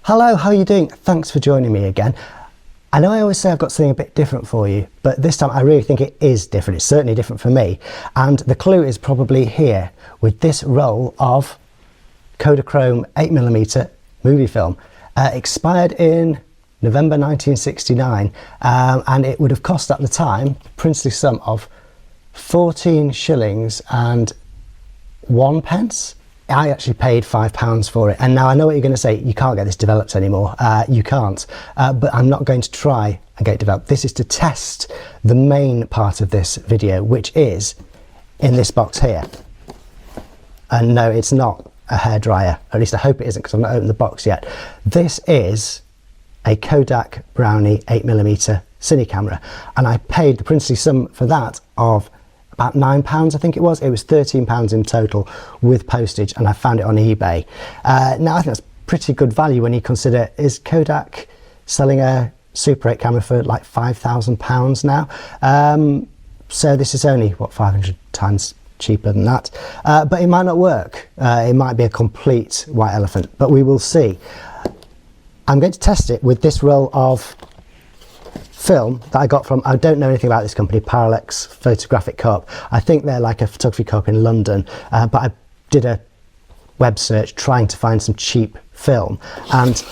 Hello, how are you doing? Thanks for joining me again. I know I always say I've got something a bit different for you, but this time I really think it is different. It's certainly different for me. And the clue is probably here with this roll of Kodachrome 8mm movie film. Expired in November 1969, and it would have cost at the time a princely sum of 14 shillings and 1 pence. I actually paid £5 for it, and now I know what you're going to say. You can't get this developed anymore. You can't, but I'm not going to try and get it developed. This is to test the main part of this video, which is in this box here. And no, it's not a hairdryer. At least I hope it isn't, because I've not opened the box yet. This is a Kodak Brownie 8mm cine camera, and I paid the princely sum for that of about £9, I think it was. It was £13 in total with postage, and I found it on eBay. Now I think that's pretty good value when you consider, is Kodak selling a Super 8 camera for like £5,000 now? So this is only, what, 500 times cheaper than that. But it might not work. It might be a complete white elephant, but we will see. I'm going to test it with this roll of film that I got from, I don't know anything about this company, Parallax Photographic Co-op. I think they're like a photography co-op in London, but I did a web search trying to find some cheap film, and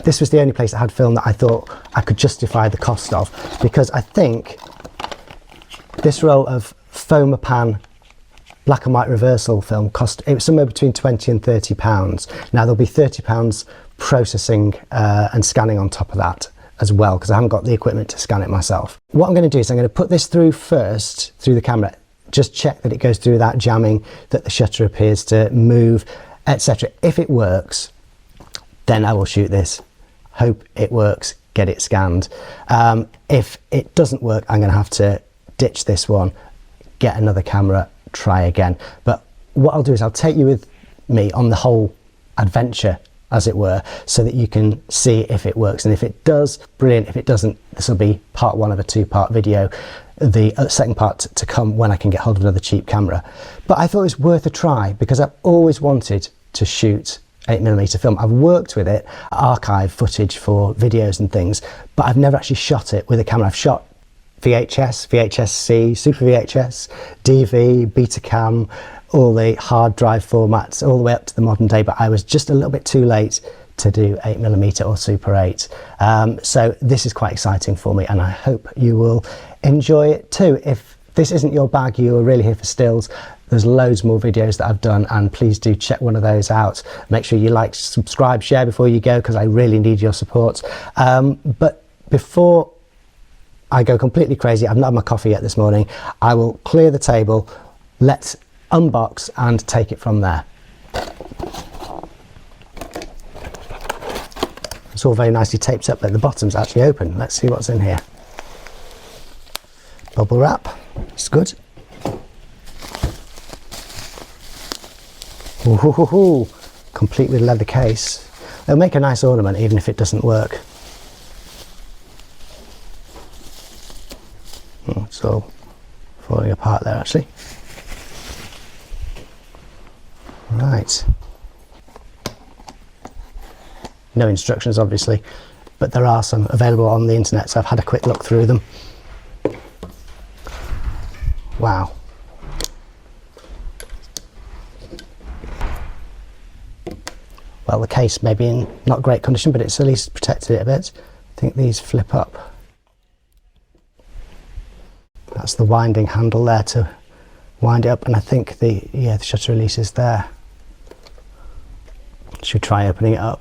this was the only place that had film that I thought I could justify the cost of, because I think this roll of Fomapan black and white reversal film cost, it was somewhere between £20 and £30. Now there'll be £30 processing and scanning on top of that as well, because I haven't got the equipment to scan it myself. What I'm going to do is I'm going to put this through first, through the camera, just check that it goes through without jamming, that the shutter appears to move, etc. If it works, then I will shoot this. Hope it works, get it scanned. If it doesn't work, I'm going to have to ditch this one, get another camera, try again. But what I'll do is I'll take you with me on the whole adventure, as it were, so that you can see if it works, and if it does, brilliant. If it doesn't, this will be part one of a two-part video, the second part to come when I can get hold of another cheap camera. But I thought it was worth a try, because I've always wanted to shoot 8mm film. I've worked with it, archive footage for videos and things, but I've never actually shot it with a camera. I've shot VHS, VHS-C, Super VHS, DV, Betacam, all the hard drive formats, all the way up to the modern day, but I was just a little bit too late to do 8mm or Super 8. So this is quite exciting for me, and I hope you will enjoy it too. If this isn't your bag, you are really here for stills, there's loads more videos that I've done, and please do check one of those out. Make sure you like, subscribe, share before you go, because I really need your support. But before I go completely crazy, I've not had my coffee yet this morning, I will clear the table, let's unbox and take it from there. It's all very nicely taped up, but the bottom's actually open. Let's see what's in here. Bubble wrap, it's good. Ooh, complete with leather case. They'll make a nice ornament even if it doesn't work. Oh, it's all falling apart there actually. Right. No instructions obviously, but there are some available on the internet, so I've had a quick look through them. Wow. Well, the case may be in not great condition, but it's at least protected it a bit. I think these flip up. That's the winding handle there to wind it up, and I think the shutter release is there. Should we try opening it up?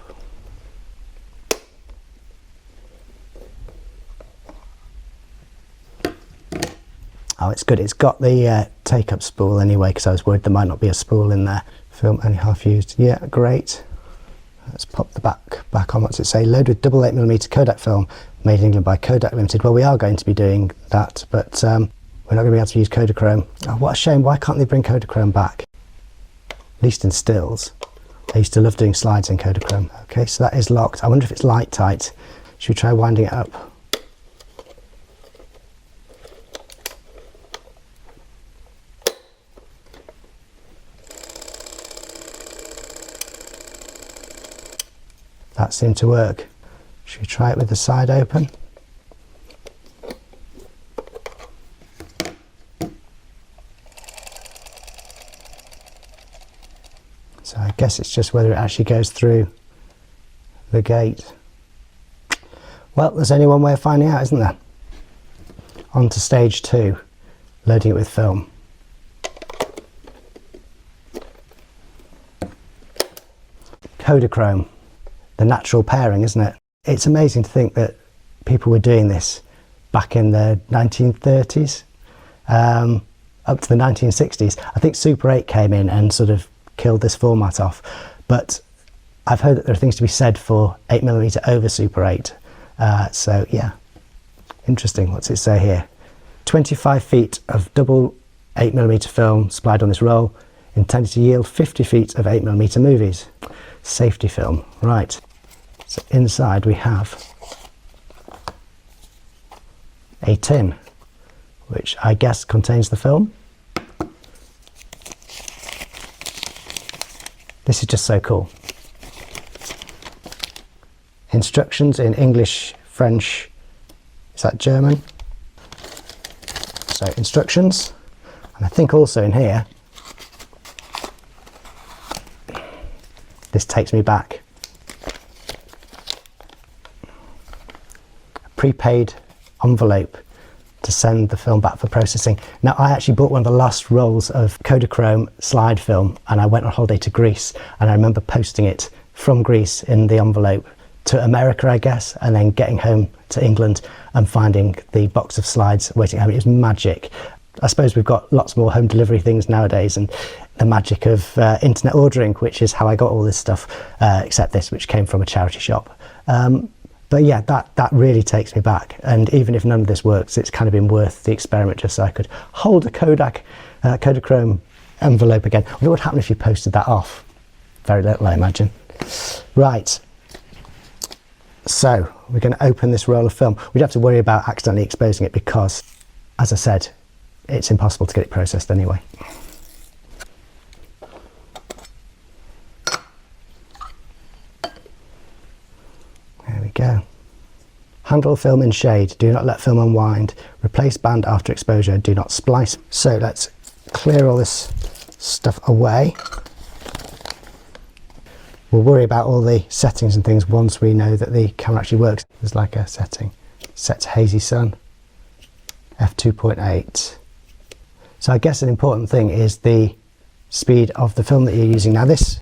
Oh, it's good. It's got the take-up spool anyway, because I was worried there might not be a spool in there. Film only half used. Yeah, great. Let's pop the back on. What's it say? Loaded with double 8mm Kodak film, made in England by Kodak Limited. Well, we are going to be doing that, but we're not going to be able to use Kodachrome. Oh, what a shame. Why can't they bring Kodachrome back? At least in stills. I used to love doing slides in Kodachrome. Okay, so that is locked. I wonder if it's light tight. Should we try winding it up? That seemed to work. Should we try it with the side open? So I guess it's just whether it actually goes through the gate. Well, there's only one way of finding out, isn't there? On to stage 2, loading it with film. Kodachrome, the natural pairing, isn't it? It's amazing to think that people were doing this back in the 1930s, up to the 1960s. I think Super 8 came in and sort of killed this format off, but I've heard that there are things to be said for 8mm over Super 8. So yeah, interesting. What's it say here? 25 feet of double 8mm film supplied on this roll, intended to yield 50 feet of 8mm movies. Safety film, right. So inside we have a tin, which I guess contains the film. This is just so cool. Instructions in English, French, is that German? So instructions, and I think also in here, this takes me back. A prepaid envelope to send the film back for processing. Now, I actually bought one of the last rolls of Kodachrome slide film, and I went on holiday to Greece, and I remember posting it from Greece in the envelope to America, I guess, and then getting home to England and finding the box of slides waiting home. It was magic. I suppose we've got lots more home delivery things nowadays, and the magic of internet ordering, which is how I got all this stuff, except this, which came from a charity shop. But yeah, that really takes me back. And even if none of this works, it's kind of been worth the experiment just so I could hold a Kodachrome envelope again. I wonder what would happen if you posted that off. Very little, I imagine. Right. So we're going to open this roll of film. We'd have to worry about accidentally exposing it because, as I said, it's impossible to get it processed anyway. There we go. Handle film in shade. Do not let film unwind. Replace band after exposure. Do not splice. So let's clear all this stuff away. We'll worry about all the settings and things once we know that the camera actually works. There's like a setting. Set to hazy sun. f2.8. So I guess an important thing is the speed of the film that you're using. Now this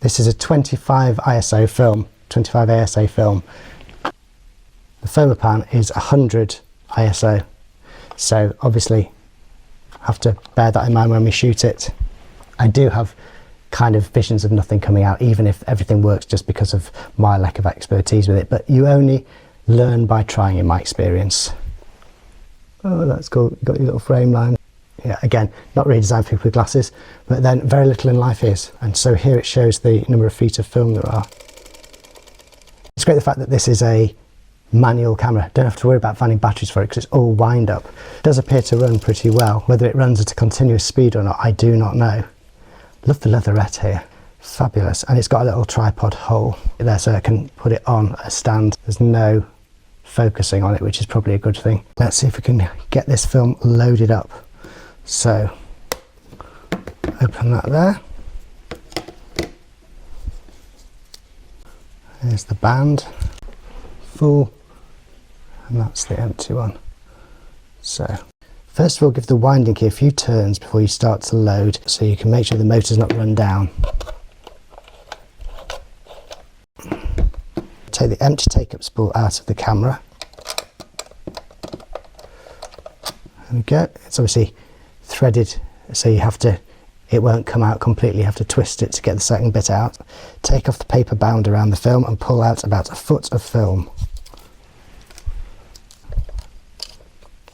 is a 25 ISO film, 25 ASA film. The Fomapan is 100 ISO. So obviously have to bear that in mind when we shoot it. I do have kind of visions of nothing coming out, even if everything works, just because of my lack of expertise with it. But you only learn by trying, in my experience. Oh, that's cool. You've got your little frame line. Yeah, again, not really designed for people with glasses, but then very little in life is. And so here it shows the number of feet of film there are. It's great the fact that this is a manual camera. Don't have to worry about finding batteries for it because it's all wind up. It does appear to run pretty well. Whether it runs at a continuous speed or not, I do not know. Love the leatherette here. Fabulous. And it's got a little tripod hole there so I can put it on a stand. There's no focusing on it, which is probably a good thing. Let's see if we can get this film loaded up. So open that there. There's the band, full, and that's the empty one. So first of all, give the winding key a few turns before you start to load so you can make sure the motor's not run down. Take the empty take-up spool out of the camera. There we go. It's obviously threaded, so you have to, it won't come out completely, you have to twist it to get the second bit out. Take off the paper bound around the film and pull out about a foot of film.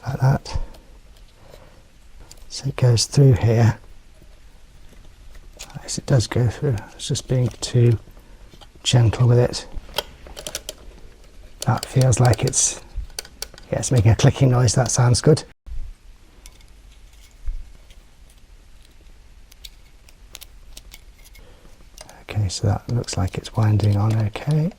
Like that. So it goes through here. Yes, it does go through. It's just being too gentle with it. That feels like it's, yeah, it's making a clicking noise. That sounds good. Okay, so that looks like it's winding on okay.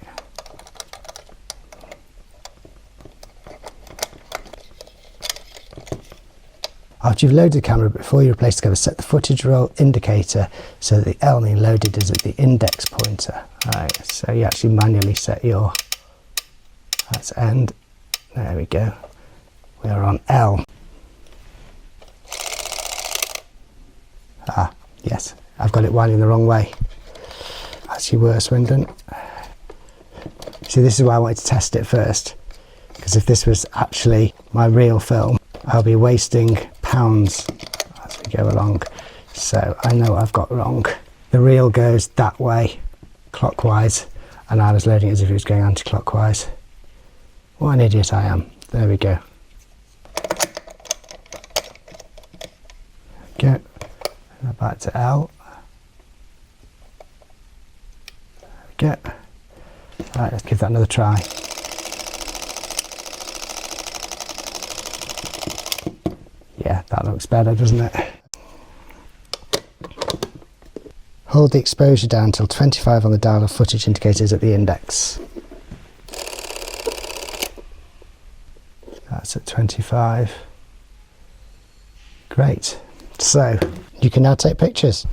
After you've loaded the camera, before you replace the cover, set the footage roll indicator so that the L being loaded is at the index pointer. Right, so you actually manually set your, that's end. There we go. We are on L. Ah, yes, I've got it winding the wrong way. Actually worse, Swindon. See, this is why I wanted to test it first, because if this was actually my real film, I'll be wasting pounds as we go along. So I know what I've got wrong. The reel goes that way, clockwise, and I was loading it as if it was going anti-clockwise. What an idiot I am. There we go. Go. Back to L. There we go. Right, let's give that another try. Yeah, that looks better, doesn't it? Hold the exposure down until 25 on the dial of footage indicators at the index. That's at 25. Great. So, you can now take pictures.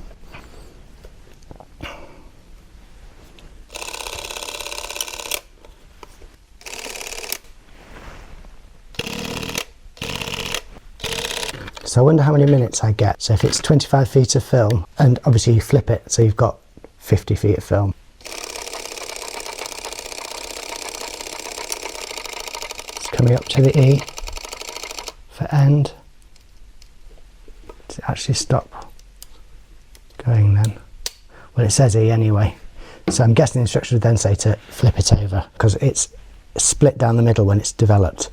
So I wonder how many minutes I get. So if it's 25 feet of film, and obviously you flip it, so you've got 50 feet of film. It's coming up to the E for end. Does it actually stop going then? Well, it says E anyway. So I'm guessing the instruction would then say to flip it over, because it's split down the middle when it's developed.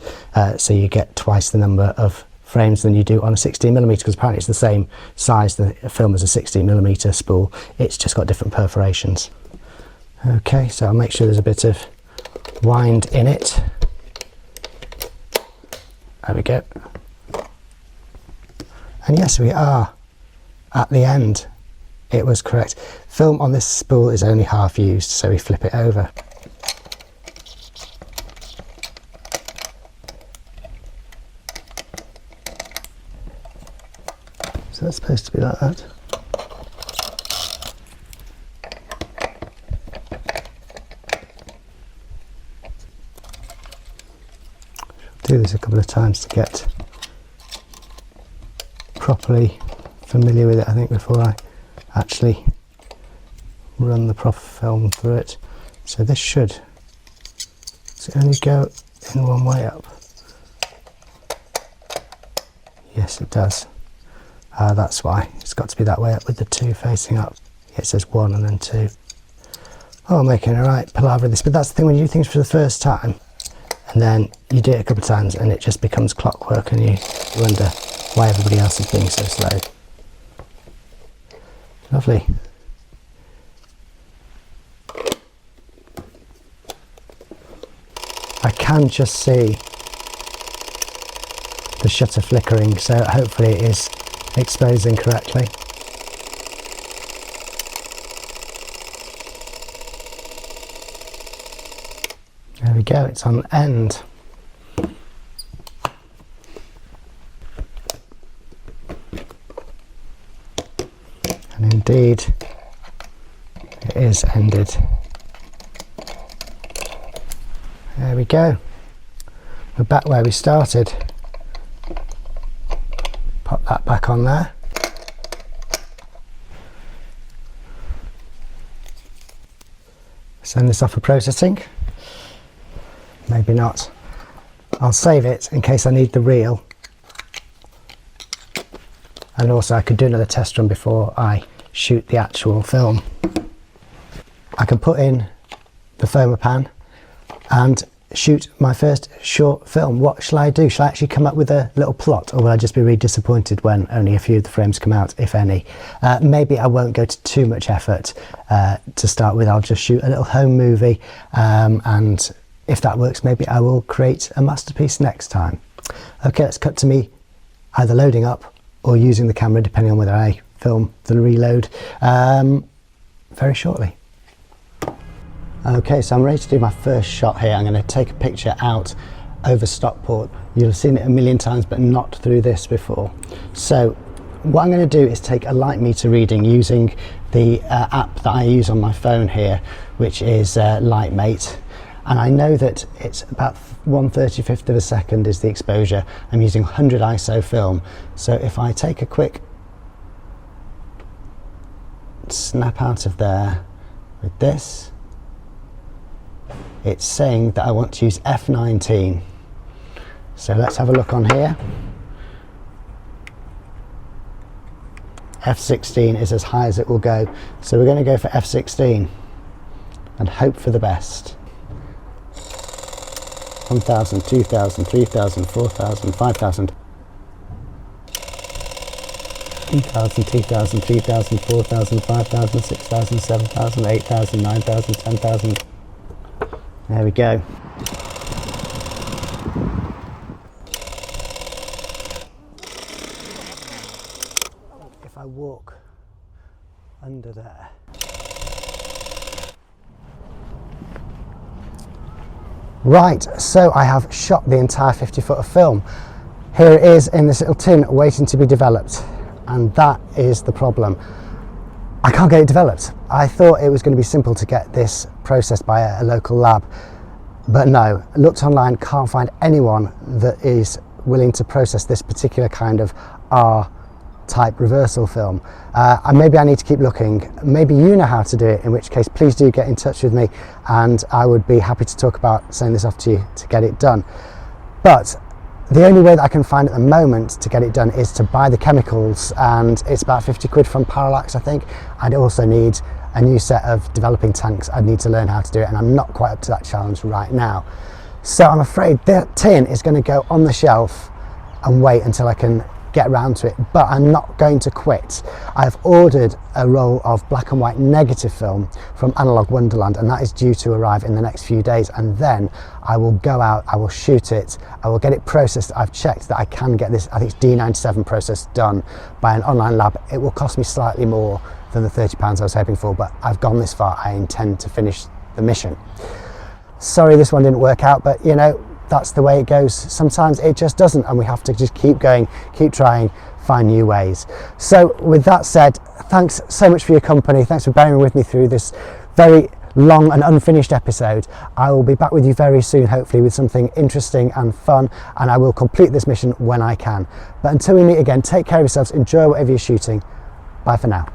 So you get twice the number of frames than you do on a 16mm, because apparently it's the same size, the film as a 16mm spool, it's just got different perforations. Okay, so I'll make sure there's a bit of wind in it. There we go. And yes, we are at the end. It was correct. Film on this spool is only half used, so we flip it over. So that's supposed to be like that. Do this a couple of times to get properly familiar with it, I think, before I actually run the proper film through it. So this should, does it only go in one way up? Yes, it does. That's why it's got to be that way up with the two facing up. Yeah, it says one and then two. Oh, I'm making a right palaver of this, but that's the thing when you do things for the first time and then you do it a couple of times and it just becomes clockwork and you wonder why everybody else is being so slow. Lovely. I can just see the shutter flickering, so hopefully it is exposing correctly. There we go, it's on end. And indeed, it is ended. There we go. We're back where we started. Pop that back on there. Send this off for processing. Maybe not. I'll save it in case I need the reel. And also I could do another test run before I shoot the actual film. I can put in the Fomapan and shoot my first short film. What shall I do? Shall I actually come up with a little plot, or will I just be really disappointed when only a few of the frames come out, if any? Maybe I won't go to too much effort to start with. I'll just shoot a little home movie, and if that works, maybe I will create a masterpiece next time. Okay, let's cut to me either loading up or using the camera, depending on whether I film the reload, very shortly. Okay, so I'm ready to do my first shot here. I'm going to take a picture out over Stockport. You'll have seen it a million times, but not through this before. So what I'm going to do is take a light meter reading using the app that I use on my phone here, which is Lightmate. And I know that it's about 1/35 of a second is the exposure. I'm using 100 ISO film. So if I take a quick snap out of there with this, it's saying that I want to use f19. So let's have a look on here. f16 is as high as it will go. So we're going to go for f16 and hope for the best. 1,000, 2,000, 3,000, 4,000, 5,000. 1,000, 2,000, 3,000, 4,000, 5,000, 6,000, 7,000, 8,000, 9,000, 10,000. There we go. If I walk under there. Right, so I have shot the entire 50 foot of film. Here it is in this little tin waiting to be developed, and that is the problem. I can't get it developed. I thought it was going to be simple to get this processed by a local lab, but no, looked online, can't find anyone that is willing to process this particular kind of R type reversal film. And maybe I need to keep looking. Maybe you know how to do it, in which case please do get in touch with me and I would be happy to talk about sending this off to you to get it done. But the only way that I can find at the moment to get it done is to buy the chemicals, and it's about 50 quid from Parallax, I think. I'd also need a new set of developing tanks. I'd need to learn how to do it, and I'm not quite up to that challenge right now. So I'm afraid that tin is going to go on the shelf and wait until I can get around to it, but I'm not going to quit. I've ordered a roll of black and white negative film from Analog Wonderland, and that is due to arrive in the next few days, and then I will go out, I will shoot it, I will get it processed. I've checked that I can get this, I think it's D97 process, done by an online lab. It will cost me slightly more than the £30 I was hoping for, but I've gone this far. I intend to finish the mission. Sorry this one didn't work out, but you know, that's the way it goes. Sometimes it just doesn't, and we have to just keep going, keep trying, find new ways. So with that said, thanks so much for your company. Thanks for bearing with me through this very long and unfinished episode. I will be back with you very soon, hopefully with something interesting and fun, and I will complete this mission when I can. But until we meet again, take care of yourselves, enjoy whatever you're shooting. Bye for now.